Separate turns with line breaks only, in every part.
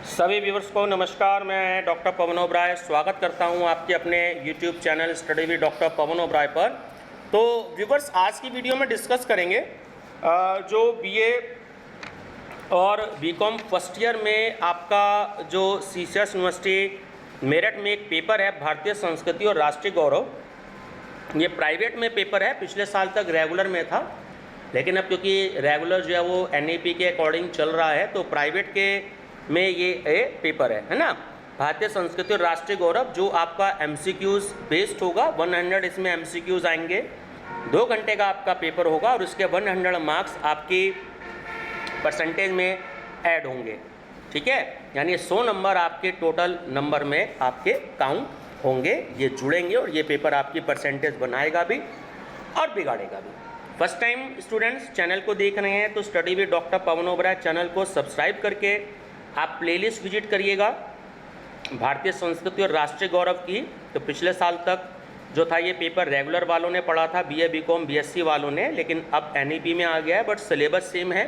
सभी व्यूवर्स को नमस्कार। मैं डॉक्टर पवन ओबराय स्वागत करता हूं आपके अपने YouTube channel study with doctor Pawan Oberoi पर। तो व्यूवर्स, आज की वीडियो में डिस्कस करेंगे जो बीए और बीकॉम फर्स्ट ईयर में आपका जो सीसीएस यूनिवर्सिटी मेरठ में एक पेपर है भारतीय संस्कृति और राष्ट्रीय गौरव। ये प्राइवेट में पेपर है, पिछले साल तक रेगुलर में था, लेकिन अब क्योंकि रेगुलर जो है वो एनईपी के अकॉर्डिंग चल रहा है तो प्राइवेट के में ये पेपर है ना, भारतीय संस्कृति और राष्ट्रीय गौरव, जो आपका एमसीक्यूज बेस्ड होगा। 100 इसमें एमसीक्यूज आएंगे, 2 घंटे का आपका पेपर होगा और उसके 100 मार्क्स आपकी परसेंटेज में ऐड होंगे। ठीक है, यानी 100 नंबर आपके टोटल नंबर में आपके काउंट होंगे, ये जुड़ेंगे और ये पेपर आपकी परसेंटेज बनाएगा भी और बिगाड़ेगा भी। फर्स्ट टाइम स्टूडेंट्स चैनल को देख रहे हैं तो study with doctor Pawan Oberoi channel को सब्सक्राइब करके आप प्लेलिस्ट विजिट करिएगा भारतीय संस्कृति और राष्ट्रीय गौरव की। तो पिछले साल तक जो था ये पेपर रेगुलर वालों ने पढ़ा था, बीए बीकॉम बीएससी वालों ने, लेकिन अब एनईपी में आ गया है, बट सिलेबस सेम है।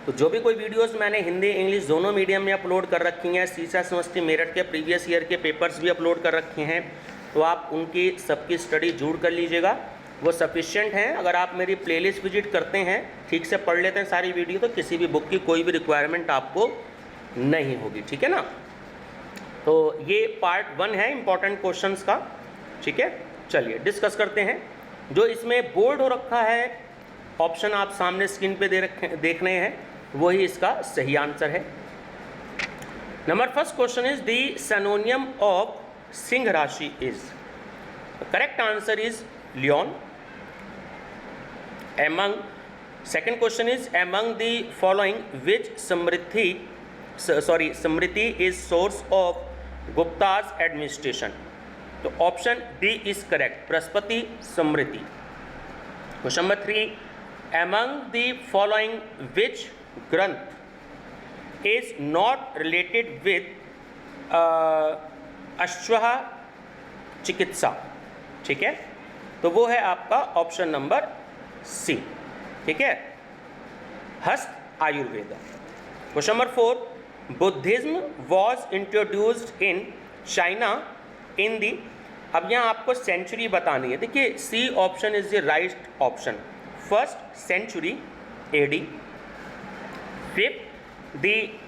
तो जो भी कोई वीडियोस मैंने हिंदी इंग्लिश दोनों मीडियम में अपलोड कर रखी हैं, सीसीएस यूनिवर्सिटी मेरठ के प्रीवियस ईयर के पेपर्स भी अपलोड कर रखे हैं, तो आप उनकी सबकी स्टडी जोड़ कर लीजिएगा, वो सफिशिएंट हैं। अगर आप मेरी प्लेलिस्ट विजिट करते हैं, ठीक से पढ़ लेते हैं सारी वीडियो, तो किसी भी बुक की कोई भी रिक्वायरमेंट आपको नहीं होगी। ठीक है ना, तो ये पार्ट 1 है इंपॉर्टेंट क्वेश्चंस का। ठीक है, चलिए डिस्कस करते हैं। जो इसमें बोल्ड हो रखा है ऑप्शन आप सामने स्क्रीन पे देख रहे हैं, वही इसका सही आंसर है। Number first question is the synonym of सिंह राशि is, correct answer is Leo. Among second question is among the following which smriti is source of Guptas administration. तो option D is correct, Brihaspati smriti. Question number 3, among the following which granth is not related with अश्व चिकित्सा। ठीक है, तो वो है आपका option number सी। ठीक है, Hasta Ayurveda. Question number 4, Buddhism was introduced in China in the. अब यहाँ आपको सेंचुरी बतानी है। देखिए, C option is the right option, first century AD. Fifth, the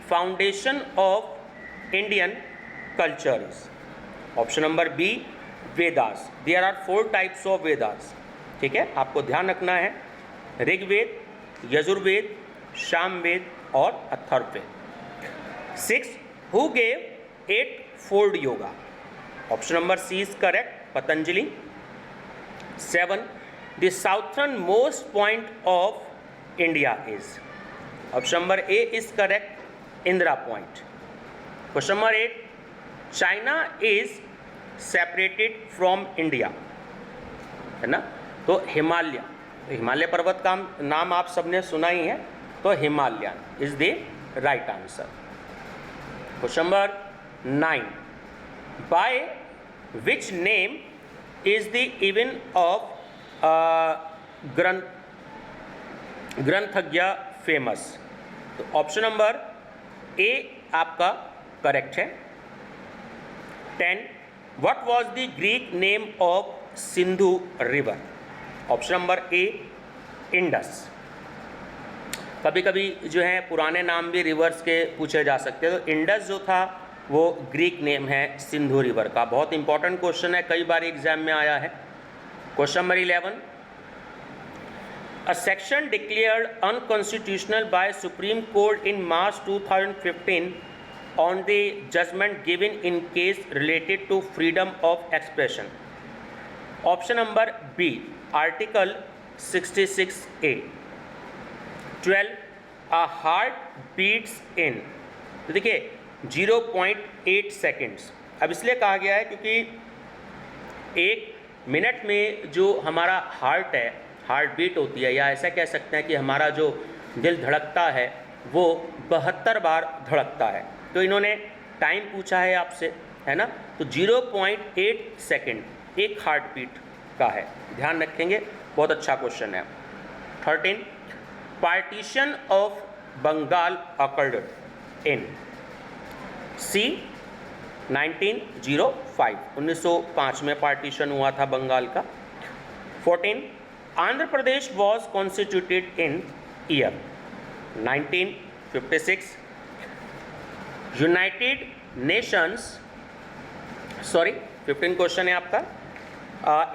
foundation of Indian culture is option number B Vedas. There are 4 types of Vedas. ठीक है, आपको ध्यान रखना है, ऋग्वेद, यजुर्वेद, सामवेद और Atharvaveda. 6, who gave 8-fold yoga. Option number C is correct, Patanjali. 7, the southern most point of India is, option number A is correct, Indira point. Question number 8, China is separated from India, है ना, तो हिमालय पर्वत का नाम आप सबने सुना ही है, तो Himalayan is the right answer. Question number 9, by which name is the even of ग्रंथज्ञ फेमस। तो ऑप्शन नंबर ए आपका करेक्ट है। 10, what was the Greek name of Sindhu river. Option number A Indus. कभी कभी जो है पुराने नाम भी रिवर्स के पूछे जा सकते हैं, तो इंडस जो था वो ग्रीक नेम है सिंधु रिवर का। बहुत इंपॉर्टेंट क्वेश्चन है, कई बार एग्जाम में आया है। Question number 11, a section declared unconstitutional by supreme court in March 2015 on the judgment given in case related to freedom of expression. Option number B, Article 66A. 12, a heart beats in, तो देखिए 0.8 seconds. अब इसलिए कहा गया है क्योंकि 1 minute में जो हमारा हार्ट है, हार्ट बीट होती है, या ऐसा कह सकते हैं कि हमारा जो दिल धड़कता है वो 72 बार धड़कता है। तो इन्होंने टाइम पूछा है आपसे, है ना, तो 0.8 सेकेंड एक हार्ट बीट का है, ध्यान रखेंगे, बहुत अच्छा क्वेश्चन है। 13, partition of Bengal occurred in, C 1905, 1905 में पार्टीशन हुआ था बंगाल का। 14 Andhra Pradesh was constituted in year 1956। United Nations 15 question है आपका।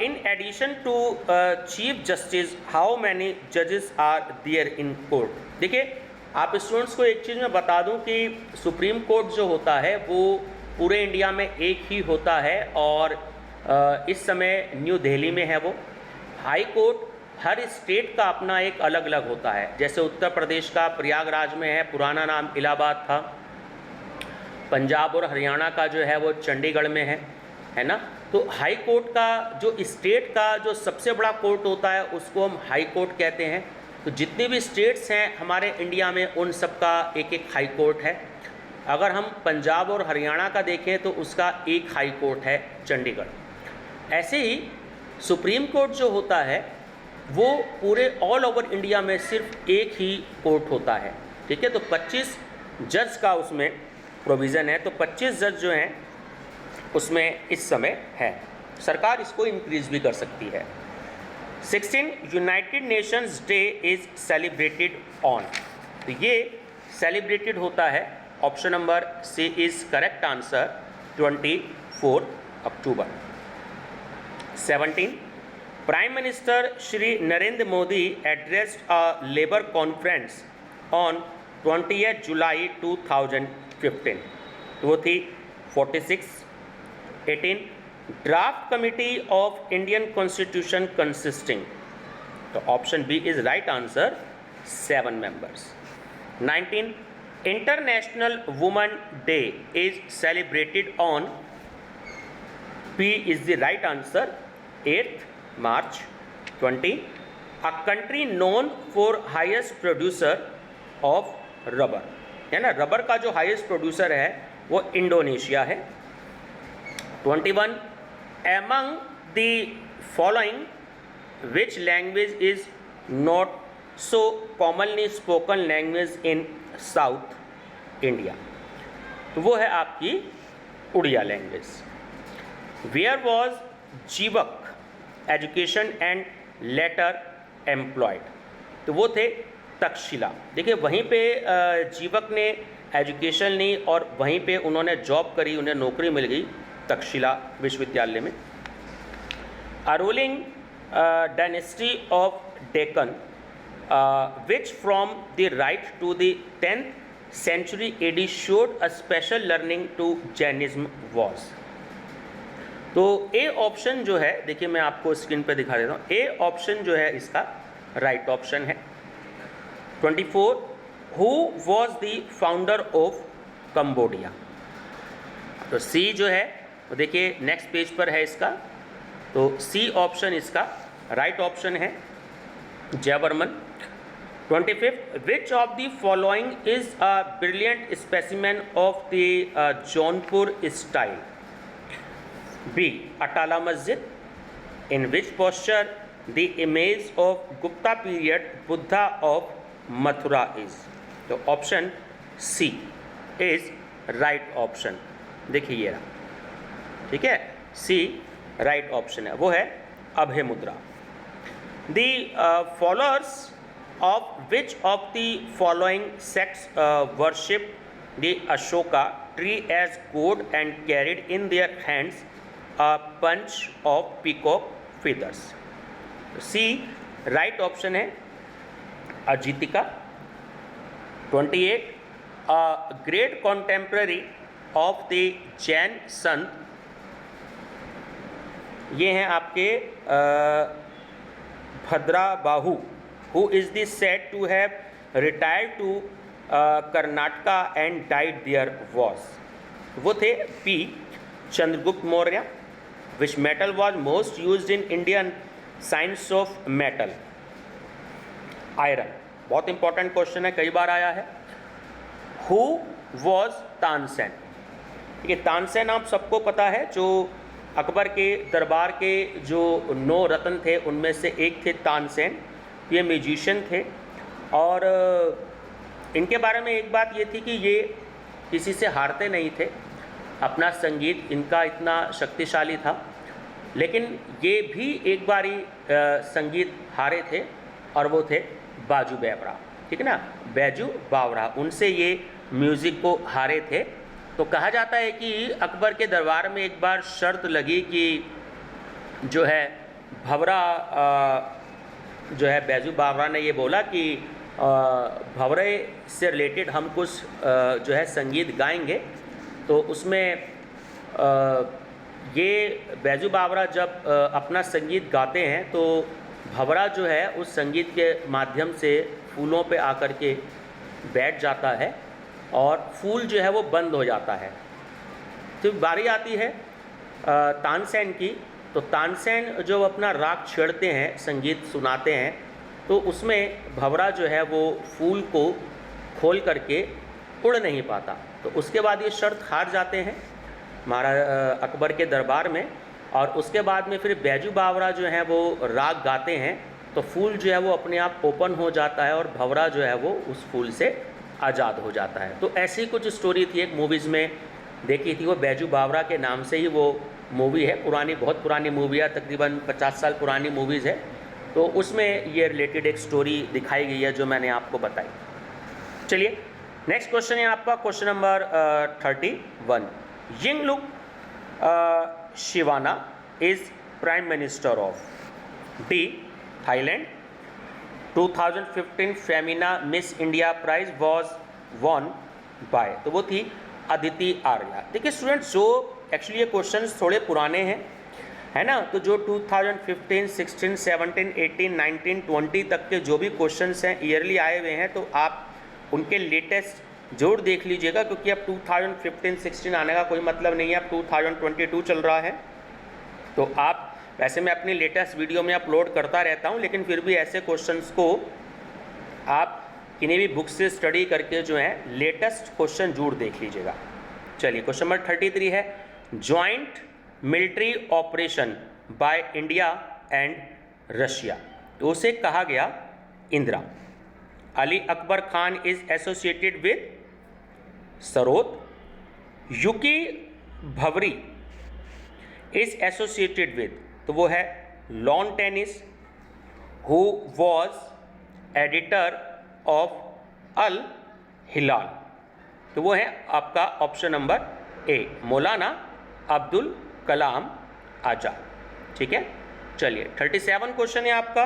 In addition to chief justice how many जजेस आर देयर इन कोर्ट। देखिए, आप स्टूडेंट्स को एक चीज़ मैं बता दूं कि सुप्रीम कोर्ट जो होता है वो पूरे इंडिया में एक ही होता है और इस समय न्यू दिल्ली में है वो। हाई कोर्ट हर स्टेट का अपना एक अलग अलग होता है। जैसे उत्तर प्रदेश का प्रयागराज में है, पुराना नाम इलाहाबाद था। पंजाब और हरियाणा का जो है वो चंडीगढ़ में है ना। तो हाई कोर्ट का जो स्टेट का जो सबसे बड़ा कोर्ट होता है उसको हम हाई कोर्ट कहते हैं। तो जितने भी स्टेट्स हैं हमारे इंडिया में उन सब का एक एक हाई कोर्ट है। अगर हम पंजाब और हरियाणा का देखें तो उसका एक हाई कोर्ट है चंडीगढ़। ऐसे ही सुप्रीम कोर्ट जो होता है वो पूरे ऑल ओवर इंडिया में सिर्फ एक ही कोर्ट होता है, ठीक है। तो 25 जज का उसमें प्रोविज़न है। तो 25 जज जो हैं उसमें इस समय है। सरकार इसको इंक्रीज भी कर सकती है। 16 united nations day is celebrated on. तो ये सेलिब्रेटेड होता है, option number C is correct answer, 24 October. 17 prime minister Shri Narendra Modi addressed a labour conference on 20 July 2015। तो वो थी 46। 18 draft committee of Indian constitution consisting. तो option B is right answer, 7 members. 19 international women day is celebrated on, P is the right answer, 8 March. 20 a country known for highest producer of rubber, है ना। Rubber का जो highest producer है वो Indonesia है। 21 among the following which language is not so commonly spoken language in South India। तो वो है आपकी उड़िया लैंग्वेज। Where was जीवक एजुकेशन एंड लेटर एम्प्लॉयड। तो वो थे तक्षशिला। देखिए, वहीं पे जीवक ने एजुकेशन ली और वहीं पे उन्होंने जॉब करी, उन्हें नौकरी मिल गई तक्षशिला विश्वविद्यालय में। A ruling dynasty of Deccan which from the right to the 10th century AD showed a special learning to Jainism was। तो ए ऑप्शन जो है, देखिए मैं आपको स्क्रीन पे दिखा देता हूँ, ए ऑप्शन जो है इसका राइट ऑप्शन है। 24 who was the founder of Cambodia. तो सी जो है तो देखिए नेक्स्ट पेज पर है इसका, तो सी ऑप्शन इसका राइट ऑप्शन है, Jayavarman. 25 which of the following is a brilliant specimen of the Jaunpur style. B Atala Masjid. In which posture the image of Gupta period Buddha of Mathura is. तो option C is right option. देखिए ये रहा, ठीक है, सी राइट ऑप्शन है, वो है Abhaya mudra. The followers of which of the following sects worship the Ashoka tree as god and carried in their hands a bunch of peacock feathers. C right option है, अजितिका। 28 a great contemporary of the Jain saint, ये हैं आपके Bhadrabahu, who is the said to have retired to Karnataka and died there was. वो थे P Chandragupta Maurya. Which metal was most used in Indian science of metal, iron. बहुत important question है, कई बार आया है। Who was Tansen. ठीक है, तानसेन आप सबको पता है, जो अकबर के दरबार के जो 9 रत्न थे उनमें से एक थे तानसेन। ये म्यूजिशियन थे और इनके बारे में एक बात ये थी कि ये किसी से हारते नहीं थे, अपना संगीत इनका इतना शक्तिशाली था। लेकिन ये भी एक बारी संगीत हारे थे और वो थे बाजू बावरा, ठीक है ना, बैजू बावरा, उनसे ये म्यूज़िक को हारे थे। तो कहा जाता है कि अकबर के दरबार में एक बार शर्त लगी कि जो है भवरा जो है बैजू बावरा ने ये बोला कि भवरे से रिलेटेड हम कुछ जो है संगीत गाएंगे। तो उसमें ये बैजू बावरा जब अपना संगीत गाते हैं तो भवरा जो है उस संगीत के माध्यम से फूलों पे आकर के बैठ जाता है और फूल जो है वो बंद हो जाता है। तो बारी आती है तानसेन की। तो तानसेन जो अपना राग छेड़ते हैं, संगीत सुनाते हैं, तो उसमें भवरा जो है वो फूल को खोल करके उड़ नहीं पाता। तो उसके बाद ये शर्त हार जाते हैं महाराज अकबर के दरबार में। और उसके बाद में फिर बैजू बावरा जो है वो राग गाते हैं तो फूल जो है वो अपने आप ओपन हो जाता है और भवरा जो है वो उस फूल से आज़ाद हो जाता है। तो ऐसी कुछ स्टोरी थी, एक मूवीज़ में देखी थी, वो बैजू बावरा के नाम से ही वो मूवी है। पुरानी, बहुत पुरानी मूवी है, तकरीबन 50 साल पुरानी मूवीज़ है। तो उसमें ये रिलेटेड एक स्टोरी दिखाई गई है जो मैंने आपको बताई। चलिए नेक्स्ट क्वेश्चन है आपका, question number 31। Yingluck Shinawatra is prime minister of the Thailand. 2015 Femina miss India prize was won by, तो वो थी अदिति आर्या। देखिए स्टूडेंट्स, जो एक्चुअली ये क्वेश्चंस थोड़े पुराने हैं, है ना, तो जो 2015, 16, 17, 18, 19, 20 तक के जो भी क्वेश्चंस हैं ईयरली आए हुए हैं, तो आप उनके लेटेस्ट जरूर देख लीजिएगा, क्योंकि अब 2015, 16 आने का कोई मतलब नहीं है, अब 2022 चल रहा है। तो आप, वैसे मैं अपनी लेटेस्ट वीडियो में अपलोड करता रहता हूं, लेकिन फिर भी ऐसे क्वेश्चंस को आप किन्हीं भी बुक से स्टडी करके जो है लेटेस्ट क्वेश्चन जरूर देख लीजिएगा। चलिए क्वेश्चन नंबर 33 है, joint military operation by India and Russia, तो उसे कहा गया Indra. Ali Akbar Khan is associated with sarod. Yuki भवरी इज एसोसिएटेड विद, तो वो है lawn tennis. Who was editor of Al Hilal, तो वो है आपका ऑप्शन नंबर ए, मौलाना अब्दुल कलाम आजाद। ठीक है, चलिए 37 क्वेश्चन है आपका,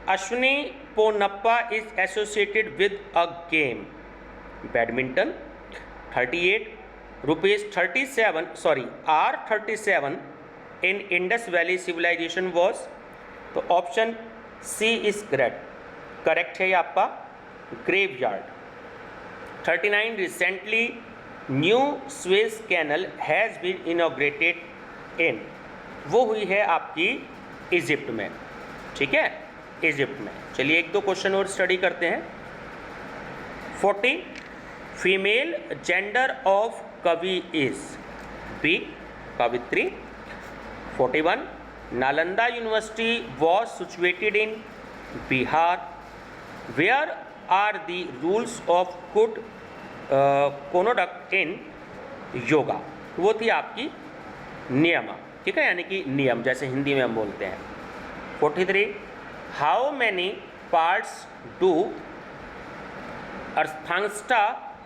Ashwini Ponnappa is associated with a game, badminton. 38 R37 in Indus valley civilization was, तो ऑप्शन सी इज करेक्ट है ये आपका, graveyard. 39 recently new Suez canal has been inaugurated in, वो हुई है आपकी इजिप्ट में। ठीक है, इजिप्ट में। चलिए एक दो क्वेश्चन और स्टडी करते हैं। 40 female gender of kavi is B, kavitri. 41 Nalanda university was situated in Bihar. Where are the rules of good conduct in yoga, वो थी आपकी नियम। ठीक है, यानी कि नियम, जैसे हिंदी में हम बोलते हैं। 43 हाउ मैनी पार्ट्स डू अर्थांगस्टा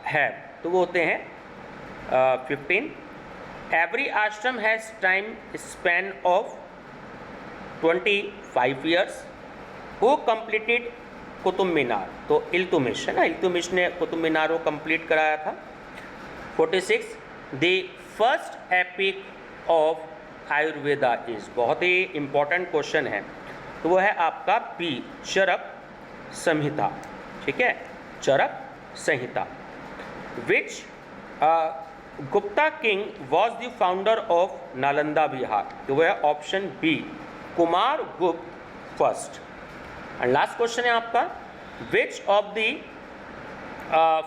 हैव, तो वो होते हैं 15 every ashram has time span of 25 years. Who completed Qutub Minar, तो इल्तुमिश है ना, इल्तुमिश ने कुतुब मीनार को कंप्लीट कराया था। 46 the first epic of Ayurveda is, बहुत ही इंपॉर्टेंट क्वेश्चन है, तो वो है आपका बी, चरक संहिता। ठीक है, Charaka Samhita. Which Gupta king was the founder of Nalanda Bihar, तो वो है ऑप्शन बी, कुमार गुप्त फर्स्ट। एंड लास्ट क्वेश्चन है आपका, which of the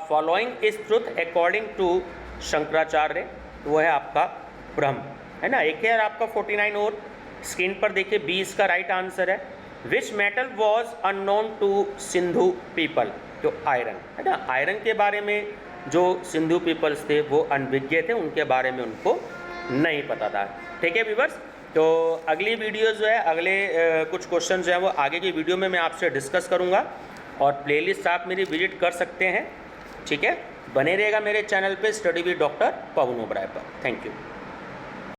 following is truth according to Shankaracharya, तो वो है आपका ब्रह्म, है ना। एक है आपका 49 और स्क्रीन पर देखिए, बी इसका राइट आंसर है। Which metal was unknown to Sindhu people, तो आयरन, है ना। आयरन के बारे में जो सिंधु पीपल्स थे वो अनभिज्ञ थे, उनके बारे में उनको नहीं पता था। ठीक है व्यूअर्स, तो अगली वीडियो जो है, अगले कुछ क्वेश्चन जो है वो आगे की वीडियो में मैं आपसे डिस्कस करूँगा, और प्लेलिस्ट आप मेरी विजिट कर सकते हैं। ठीक है, बने रहेगा मेरे चैनल पे study with doctor Pawan Oberoi पर। Thank you.